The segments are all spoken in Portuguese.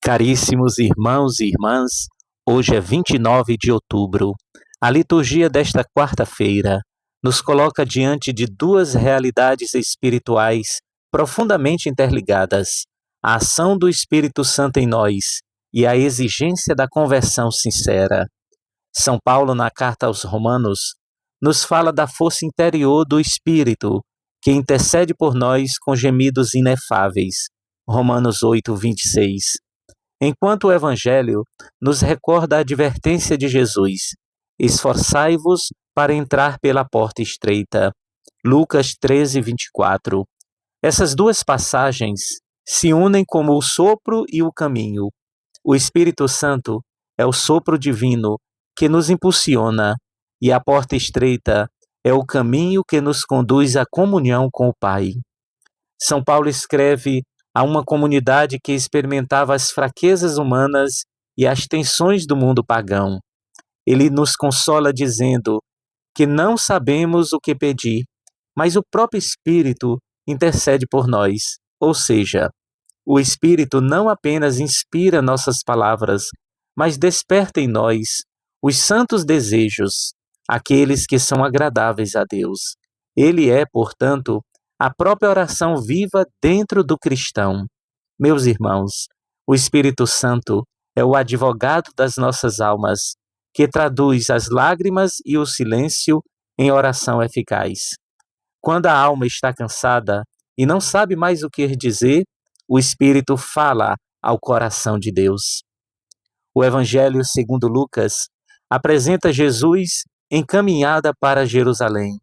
Caríssimos irmãos e irmãs, hoje é 29 de outubro. A liturgia desta quarta-feira nos coloca diante de duas realidades espirituais profundamente interligadas: a ação do Espírito Santo em nós e a exigência da conversão sincera. São Paulo, na carta aos Romanos, nos fala da força interior do Espírito, que intercede por nós com gemidos inefáveis. Romanos 8, 26. Enquanto o Evangelho nos recorda a advertência de Jesus: esforçai-vos para entrar pela porta estreita. Lucas 13, 24. Essas duas passagens se unem como o sopro e o caminho. O Espírito Santo é o sopro divino que nos impulsiona, e a porta estreita é o caminho que nos conduz à comunhão com o Pai. São Paulo escreve a uma comunidade que experimentava as fraquezas humanas e as tensões do mundo pagão. Ele nos consola dizendo que não sabemos o que pedir, mas o próprio Espírito intercede por nós. Ou seja, o Espírito não apenas inspira nossas palavras, mas desperta em nós os santos desejos, aqueles que são agradáveis a Deus. Ele é, portanto, a própria oração viva dentro do cristão. Meus irmãos, o Espírito Santo é o advogado das nossas almas, que traduz as lágrimas e o silêncio em oração eficaz. Quando a alma está cansada e não sabe mais o que dizer, o Espírito fala ao coração de Deus. O Evangelho segundo Lucas apresenta Jesus encaminhada para Jerusalém,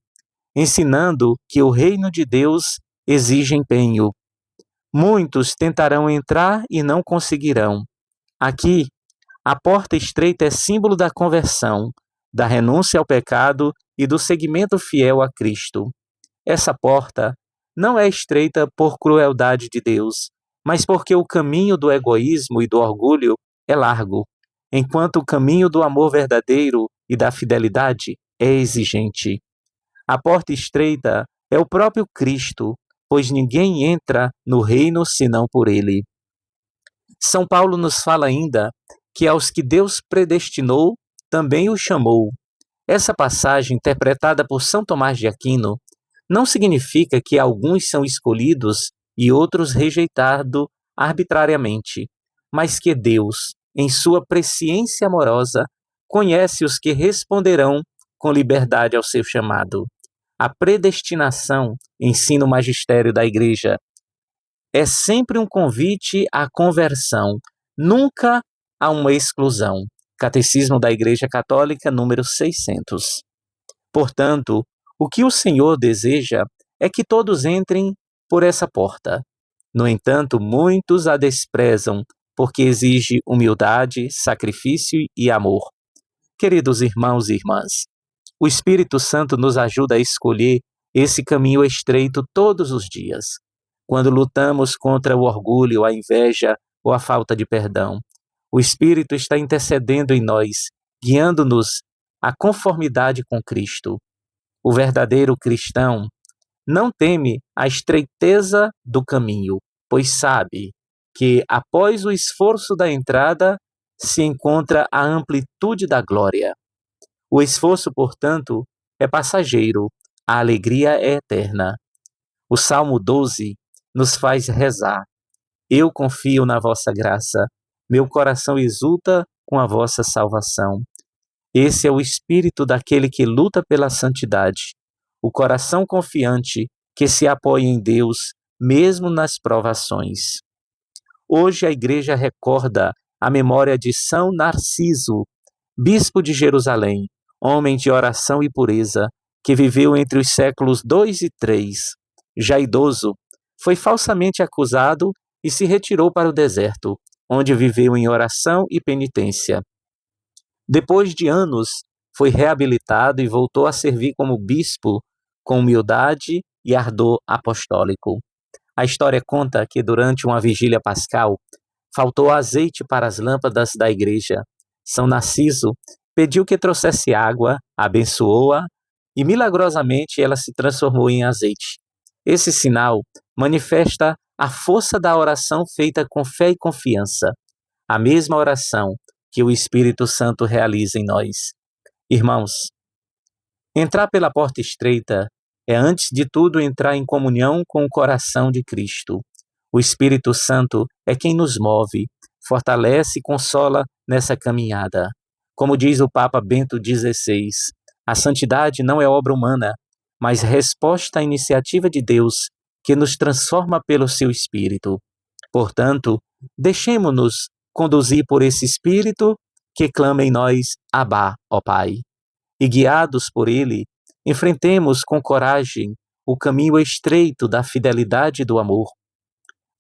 ensinando que o reino de Deus exige empenho. Muitos tentarão entrar e não conseguirão. Aqui, a porta estreita é símbolo da conversão, da renúncia ao pecado e do seguimento fiel a Cristo. Essa porta não é estreita por crueldade de Deus, mas porque o caminho do egoísmo e do orgulho é largo, enquanto o caminho do amor verdadeiro e da fidelidade é exigente. A porta estreita é o próprio Cristo, pois ninguém entra no reino senão por ele. São Paulo nos fala ainda que aos que Deus predestinou, também os chamou. Essa passagem, interpretada por São Tomás de Aquino, não significa que alguns são escolhidos e outros rejeitados arbitrariamente, mas que Deus, em sua presciência amorosa, conhece os que responderão com liberdade ao seu chamado. A predestinação, ensina o magistério da Igreja, é sempre um convite à conversão, nunca a uma exclusão. Catecismo da Igreja Católica, número 600. Portanto, o que o Senhor deseja é que todos entrem por essa porta. No entanto, muitos a desprezam, porque exige humildade, sacrifício e amor. Queridos irmãos e irmãs, o Espírito Santo nos ajuda a escolher esse caminho estreito todos os dias, quando lutamos contra o orgulho, a inveja ou a falta de perdão. O Espírito está intercedendo em nós, guiando-nos à conformidade com Cristo. O verdadeiro cristão não teme a estreiteza do caminho, pois sabe que, após o esforço da entrada, se encontra a amplitude da glória. O esforço, portanto, é passageiro, a alegria é eterna. O Salmo 12 nos faz rezar: eu confio na vossa graça, meu coração exulta com a vossa salvação. Esse é o espírito daquele que luta pela santidade, o coração confiante que se apoia em Deus, mesmo nas provações. Hoje a Igreja recorda a memória de São Narciso, bispo de Jerusalém, homem de oração e pureza, que viveu entre os séculos 2 e 3. Já idoso, foi falsamente acusado e se retirou para o deserto, onde viveu em oração e penitência. Depois de anos, foi reabilitado e voltou a servir como bispo com humildade e ardor apostólico. A história conta que durante uma vigília pascal, faltou azeite para as lâmpadas da igreja. São Narciso pediu que trouxesse água, abençoou-a e milagrosamente ela se transformou em azeite. Esse sinal manifesta a força da oração feita com fé e confiança. a mesma oração que o Espírito Santo realiza em nós. Irmãos, entrar pela porta estreita é, antes de tudo, entrar em comunhão com o coração de Cristo. O Espírito Santo é quem nos move, fortalece e consola nessa caminhada. Como diz o Papa Bento XVI, a santidade não é obra humana, mas resposta à iniciativa de Deus, que nos transforma pelo seu Espírito. Portanto, deixemo-nos conduzir por esse Espírito que clama em nós, Abba, ó Pai. E guiados por ele, enfrentemos com coragem o caminho estreito da fidelidade e do amor.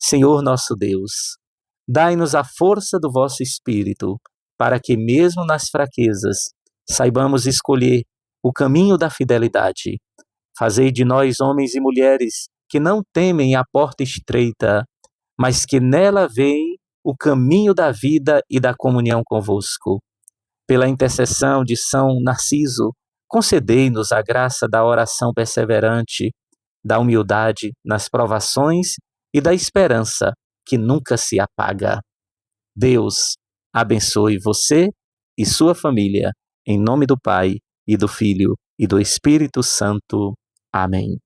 Senhor nosso Deus, dai-nos a força do vosso Espírito, para que mesmo nas fraquezas saibamos escolher o caminho da fidelidade. Fazei de nós homens e mulheres que não temem a porta estreita, mas que nela veem o caminho da vida e da comunhão convosco. Pela intercessão de São Narciso, concedei-nos a graça da oração perseverante, da humildade nas provações e da esperança que nunca se apaga. Deus abençoe você e sua família, em nome do Pai, e do Filho, e do Espírito Santo. Amém.